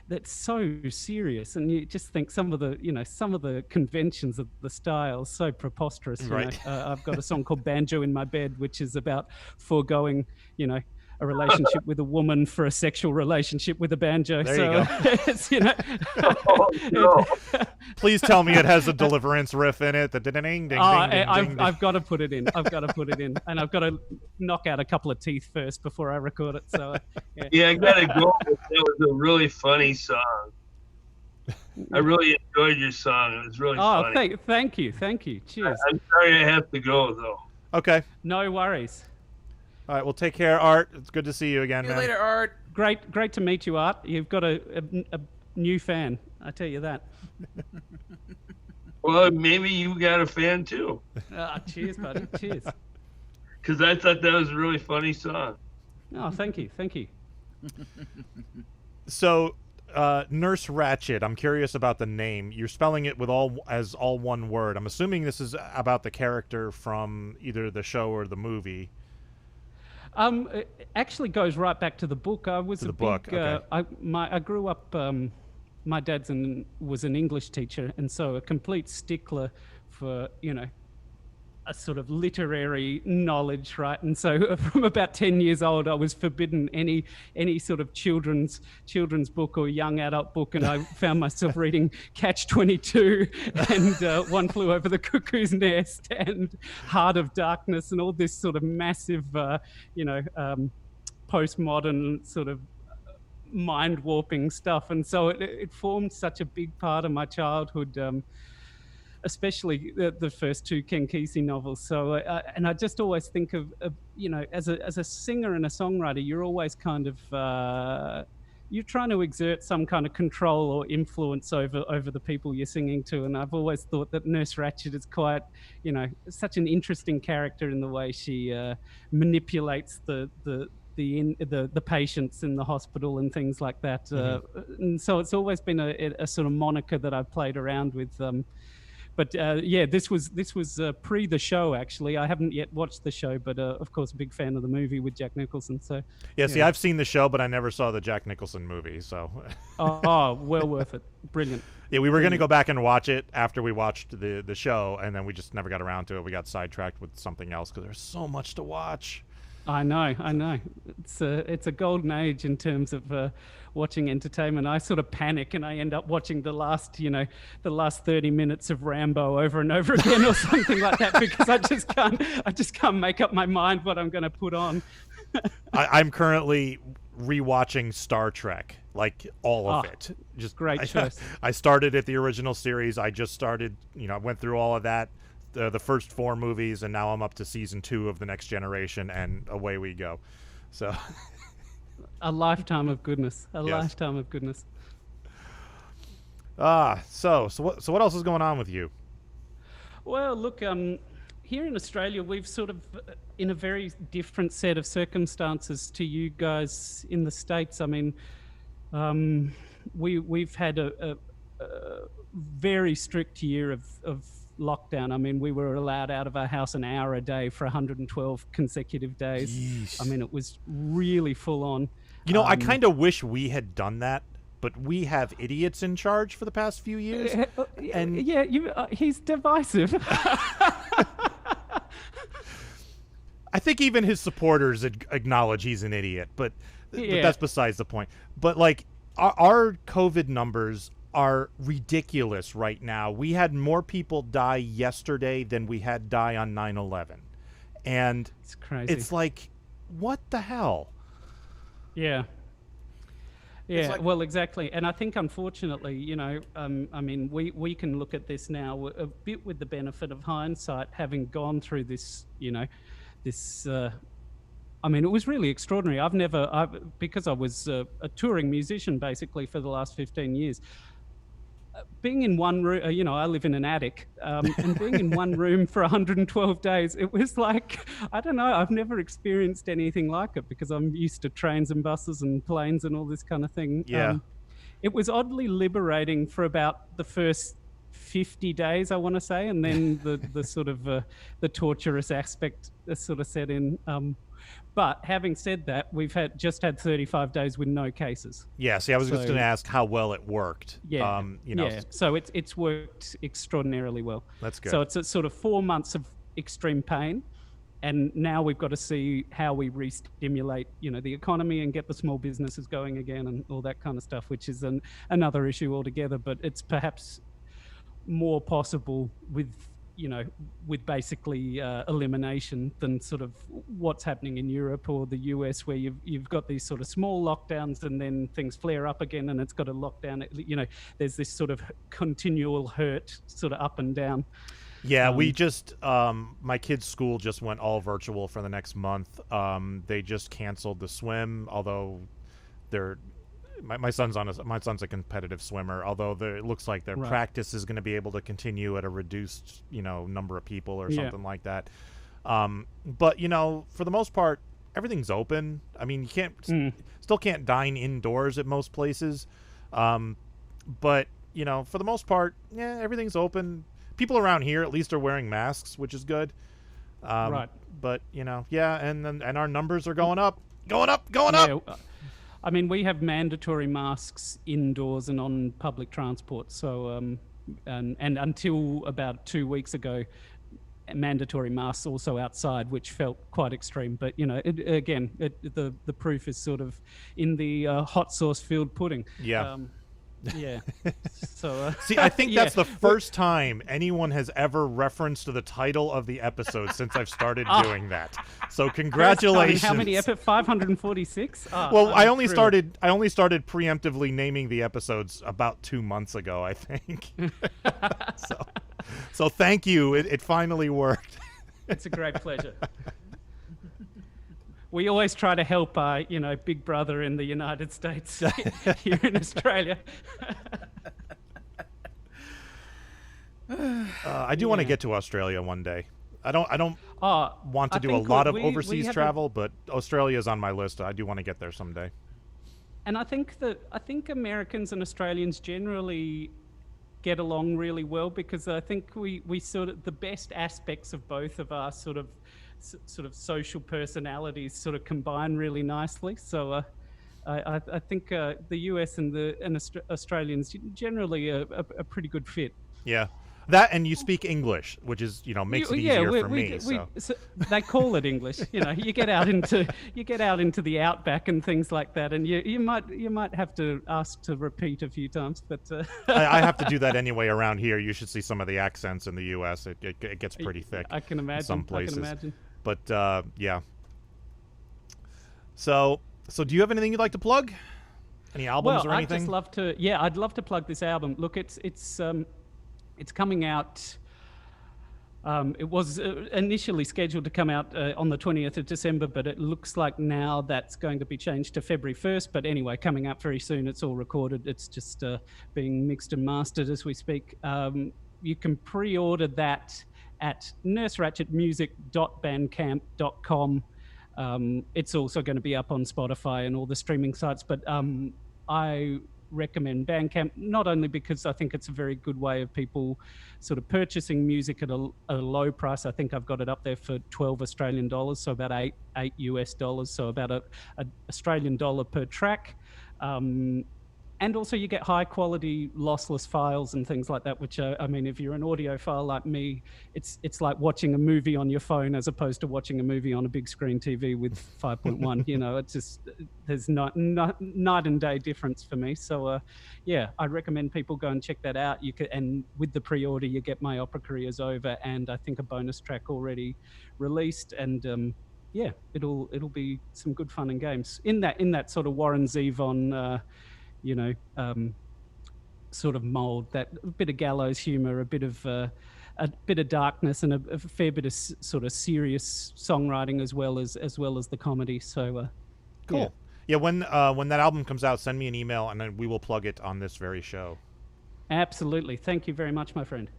S5: That's so serious, and you just think some of the conventions of the styles so preposterous.
S1: Right.
S5: I've got a song called "Banjo in My Bed," which is about foregoing, a relationship with a woman for a sexual relationship with a banjo.
S1: There
S5: so
S1: you go.
S5: It's,
S4: Oh, no.
S1: Please tell me it has a Deliverance riff in it. The ding ding ding ding.
S5: I've got to put it in. And I've got to knock out a couple of teeth first before I record it. So
S4: yeah, I gotta go. That was a really funny song. I really enjoyed your song. It was really funny.
S5: Thank you. Cheers.
S4: I'm sorry I have to go though.
S1: Okay.
S5: No worries.
S1: All right. Well, take care, Art. It's good to see you again,
S3: See you
S1: man.
S3: later, Art.
S5: Great to meet you, Art. You've got a new fan. I tell you that.
S4: Well, maybe you got a fan too.
S5: Cheers, buddy. Cheers.
S4: Because I thought that was a really funny song.
S5: Oh, thank you.
S1: So, Nurserached, I'm curious about the name. You're spelling it with all one word. I'm assuming this is about the character from either the show or the movie.
S5: It actually goes right back to the book. I was
S1: Okay.
S5: I grew up. My dad was an English teacher, and so a complete stickler for a sort of literary knowledge, right? And so from about 10 years old, I was forbidden any sort of children's book or young adult book, and I found myself reading Catch-22 and One Flew Over the Cuckoo's Nest and Heart of Darkness and all this sort of massive, postmodern sort of mind-warping stuff. And so it formed such a big part of my childhood, especially the first two Ken Kesey novels. So, and I just always think of as a singer and a songwriter, you're always kind of you're trying to exert some kind of control or influence over the people you're singing to. And I've always thought that Nurserached is quite, such an interesting character in the way she manipulates the patients in the hospital and things like that. And so it's always been a sort of moniker that I've played around with But yeah, this was pre the show. Actually, I haven't yet watched the show, but of course, a big fan of the movie with Jack Nicholson. So
S1: Yeah, see, I've seen the show, but I never saw the Jack Nicholson movie. So
S5: oh, well worth it. Brilliant.
S1: Yeah, we were going to go back and watch it after we watched the show, and then we just never got around to it. We got sidetracked with something else because there's so much to watch.
S5: I know. It's a golden age in terms of watching entertainment. I sort of panic and I end up watching the last 30 minutes of Rambo over and over again or something like that because I just can't make up my mind what I'm going to put on.
S1: I'm currently rewatching Star Trek, like all of it. Just
S5: great choice.
S1: I started at the original series. I just started, I went through all of that. The first 4 movies, and now I'm up to season 2 of The Next Generation, and away we go. So,
S5: a lifetime of goodness. Lifetime of goodness.
S1: So what else is going on with you?
S5: Well, look, here in Australia, we've sort of in a very different set of circumstances to you guys in the States. I mean, we've had a very strict year of lockdown. I mean, we were allowed out of our house an hour a day for 112 consecutive days.
S1: Yeesh.
S5: I mean, it was really full on.
S1: I kind of wish we had done that, but we have idiots in charge for the past few years. And
S5: he's divisive.
S1: I think even his supporters acknowledge he's an idiot, but that's besides the point. But like our COVID numbers are ridiculous right now. We had more people die yesterday than we had die on 9/11. And
S5: it's crazy.
S1: It's like, what the hell?
S5: Yeah. Well, exactly. And I think, unfortunately, I mean, we can look at this now a bit with the benefit of hindsight, having gone through this, I mean, it was really extraordinary. Because I was a touring musician, basically, for the last 15 years, being in one room, I live in an attic, and being in one room for 112 days, it was like, I don't know, I've never experienced anything like it because I'm used to trains and buses and planes and all this kind of thing.
S1: Yeah.
S5: It was oddly liberating for about the first 50 days, I want to say, and then the sort of the torturous aspect sort of set in. But having said that, we've just had 35 days with no cases.
S1: Yeah, see, I was just going to ask how well it worked.
S5: Yeah, So it's worked extraordinarily well.
S1: That's good.
S5: So it's a sort of 4 months of extreme pain, and now we've got to see how we re-stimulate, the economy and get the small businesses going again and all that kind of stuff, which is another issue altogether. But it's perhaps more possible with basically elimination than sort of what's happening in Europe or the US, where you've got these sort of small lockdowns and then things flare up again and it's got a lockdown. There's this sort of continual hurt sort of up and down.
S1: Yeah, we just my kids' school just went all virtual for the next month. They just canceled the swim, although my son's a competitive swimmer, although it looks like their practice is going to be able to continue at a reduced number of people or something like that. But for the most part, everything's open. I mean, you still can't dine indoors at most places, but for the most part, everything's open. People around here at least are wearing masks, which is good. Right. But and our numbers are going up.
S5: I mean, we have mandatory masks indoors and on public transport. So, and until about 2 weeks ago, mandatory masks also outside, which felt quite extreme. But the proof is sort of in the hot sauce filled pudding.
S1: Yeah.
S5: Yeah. So
S1: see, I think that's the first time anyone has ever referenced the title of the episode since I've started doing that. So congratulations.
S5: How many 546?
S1: Well, I only started preemptively naming the episodes about 2 months ago, I think. So thank you. It finally worked.
S5: It's a great pleasure. We always try to help Big Brother in the United States here in Australia.
S1: I do want to get to Australia one day. I don't want to do a lot of overseas travel, but Australia is on my list. I do want to get there someday.
S5: And I think Americans and Australians generally get along really well, because I think we sort of, the best aspects of both of our sort of social personalities sort of combine really nicely. So I think the US and Australians generally are a pretty good fit.
S1: Yeah. That, and you speak English, which is, makes it easier for me.
S5: So they call it English. You get out into the outback and things like that, and you might have to ask to repeat a few times. But
S1: I have to do that anyway around here. You should see some of the accents in the U.S. It gets pretty thick.
S5: I can imagine.
S1: In some places.
S5: I can imagine.
S1: But yeah. So do you have anything you'd like to plug? Any albums or anything?
S5: I'd love to plug this album. Look, it's coming out. It was initially scheduled to come out on the 20th of December, but it looks like now that's going to be changed to February 1st. But anyway, coming out very soon. It's all recorded. It's just being mixed and mastered as we speak. You can pre-order that at nurseratchedmusic.bandcamp.com. It's also going to be up on Spotify and all the streaming sites. But I recommend Bandcamp, not only because I think it's a very good way of people sort of purchasing music at a low price. I think I've got it up there for $12 Australian, so about $8 US, so about a Australian dollar per track. And also you get high quality lossless files and things like that, which I mean, if you're an audiophile like me, it's like watching a movie on your phone as opposed to watching a movie on a big screen TV with 5.1. It's just, there's night and day difference for me. So yeah, I recommend people go and check that out. And with the pre-order, you get My Opera Career Is Over, and I think a bonus track already released. And yeah, it'll be some good fun and games in that sort of Warren Zevon sort of mold, that a bit of gallows humor, a bit of darkness, and a fair bit of sort of serious songwriting as well as the comedy. So
S1: cool. Yeah, when that album comes out, send me an email and then we will plug it on this very show.
S5: Absolutely. Thank you very much, my friend.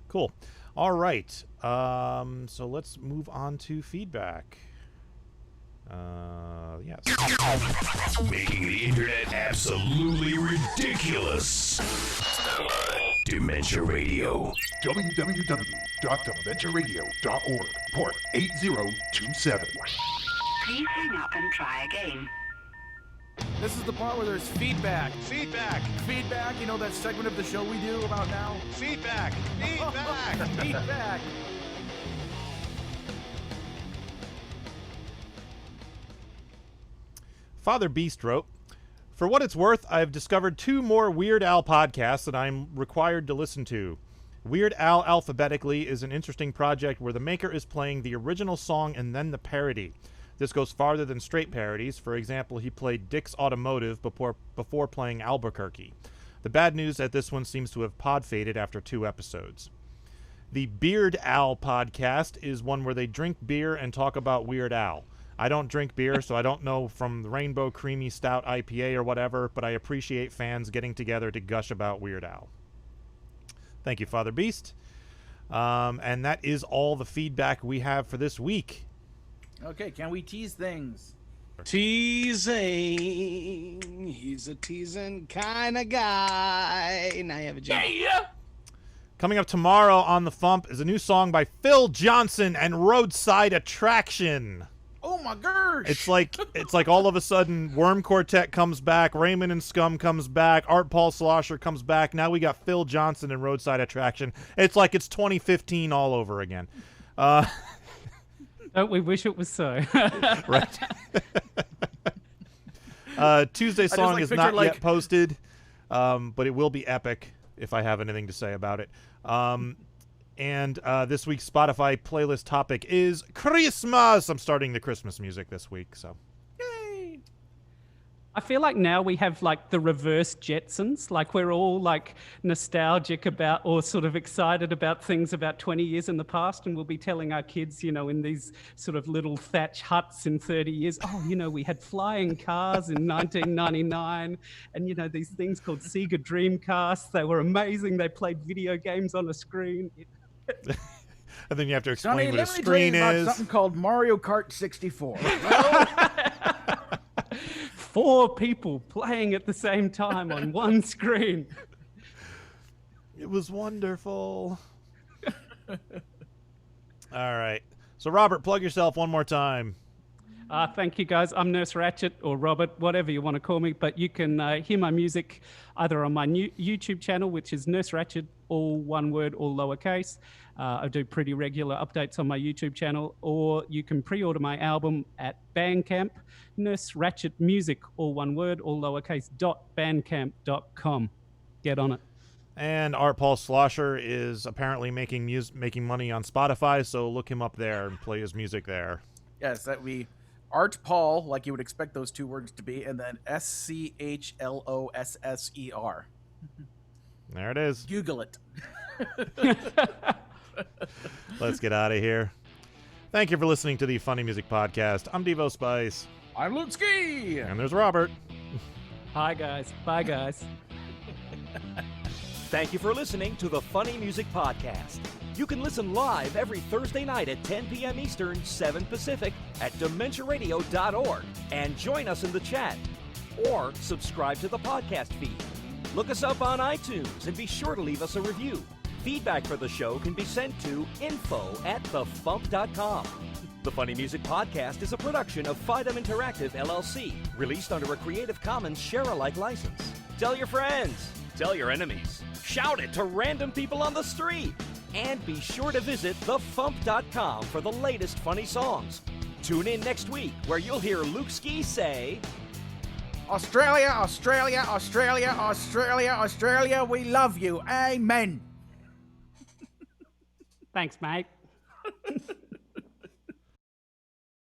S1: Cool. All right. So let's move on to feedback. Yes.
S12: Making the internet absolutely ridiculous. Dementia Radio.
S13: www.dementiaradio.org. Port 8027.
S14: Please hang up and try again.
S3: This is the part where there's feedback.
S12: Feedback.
S3: Feedback. You know that segment of the show we do about now?
S12: Feedback. Feedback.
S3: Feedback.
S1: Father Beast wrote, "For what it's worth, I've discovered 2 more Weird Al podcasts that I'm required to listen to. Weird Al Alphabetically is an interesting project where the maker is playing the original song and then the parody. This goes farther than straight parodies. For example, he played Dick's Automotive before playing Albuquerque. The bad news that this one seems to have pod faded after 2 episodes. The Beard Al podcast is one where they drink beer and talk about Weird Al. I don't drink beer, so I don't know from the Rainbow Creamy Stout IPA or whatever, but I appreciate fans getting together to gush about Weird Al." Thank you, Father Beast. And that is all the feedback we have for this week.
S3: Okay, can we tease things?
S15: Teasing. He's a teasing kind of guy. Now you have a job.
S1: Yeah. Coming up tomorrow on the FuMP is a new song by Phil Johnson and Roadside Attraction.
S3: Oh my gosh!
S1: It's like all of a sudden Worm Quartet comes back, Raymond and Scum comes back, Art Paul Schlosser comes back. Now we got Phil Johnson and Roadside Attraction. It's like it's 2015 all over again.
S5: Don't we wish it was so?
S1: Right. Tuesday's song is not yet posted, but it will be epic if I have anything to say about it. And this week's Spotify playlist topic is Christmas. I'm starting the Christmas music this week, so.
S5: Yay! I feel like now we have like the reverse Jetsons. Like we're all like nostalgic about or sort of excited about things about 20 years in the past, and we'll be telling our kids, in these sort of little thatch huts in 30 years, we had flying cars in 1999, and these things called Sega Dreamcasts. They were amazing. They played video games on a screen.
S1: And then you have to explain
S3: Sonny,
S1: what a
S3: let me
S1: screen
S3: tell you about
S1: is.
S3: something called Mario Kart 64.
S5: 4 people playing at the same time on one screen.
S1: It was wonderful. All right. So, Robert, plug yourself one more time.
S5: Thank you, guys. I'm Nurserached, or Robert, whatever you want to call me. But you can hear my music either on my new YouTube channel, which is Nurserached, all one word, all lowercase. I do pretty regular updates on my YouTube channel, or you can pre-order my album at Bandcamp, Nurserached Music, all one word, all lowercase, .bandcamp.com. Get on it.
S1: And Art Paul Schlosser is apparently making money on Spotify, so look him up there and play his music there.
S3: Yes, that would be Art Paul, like you would expect those two words to be, and then SCHLOSSER.
S1: There it is.
S3: Google it.
S1: Let's get out of here. Thank you for listening to the Funny Music Podcast. I'm Devo Spice.
S3: I'm Luke Ski.
S1: And there's Robert.
S5: Hi, guys. Bye, guys.
S2: Thank you for listening to the Funny Music Podcast. You can listen live every Thursday night at 10 p.m. Eastern, 7 Pacific at DementiaRadio.org and join us in the chat. Or subscribe to the podcast feed. Look us up on iTunes and be sure to leave us a review. Feedback for the show can be sent to info@thefump.com. The Funny Music Podcast is a production of Fidem Interactive, LLC, released under a Creative Commons share-alike license. Tell your friends. Tell your enemies. Shout it to random people on the street. And be sure to visit thefump.com for the latest funny songs. Tune in next week where you'll hear Luke Ski say,
S3: Australia, Australia, Australia, Australia, Australia, we love you. Amen.
S5: Thanks, mate.